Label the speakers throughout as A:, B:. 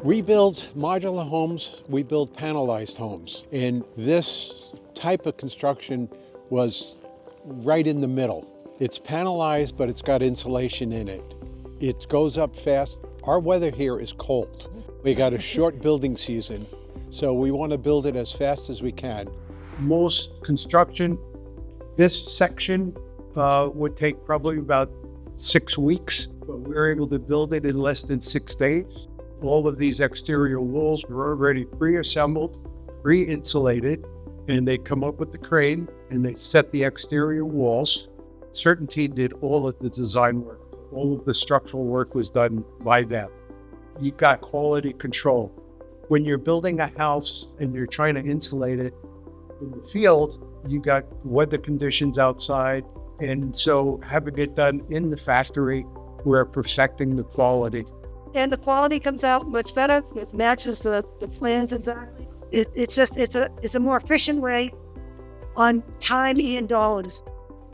A: We build modular homes, we build panelized homes, and this type of construction was right in the middle. It's panelized, but it's got insulation in it. It goes up fast. Our weather here is cold. We got a short building season, so we want to build it as fast as we can. Most construction, this section would take probably about 6 weeks, but we're able to build it in less than 6 days. All of these exterior walls were already pre-assembled, pre-insulated, and they come up with the crane and they set the exterior walls. CertainTeed did all of the design work. All of the structural work was done by them. You got quality control. When you're building a house and you're trying to insulate it in the field, you got weather conditions outside. And so having it done in the factory, we're perfecting the quality.
B: And the quality comes out much better. It matches the plans exactly. It's a more efficient way on time and dollars.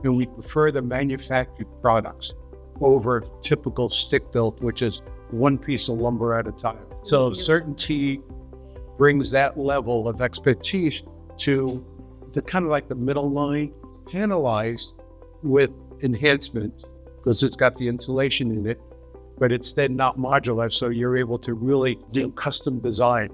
A: And we prefer the manufactured products over typical stick-built, which is one piece of lumber at a time. So CertainTeed brings that level of expertise to the kind of like the middle line, panelized with enhancement, because it's got the insulation in it, but it's then not modular, so you're able to really do custom design.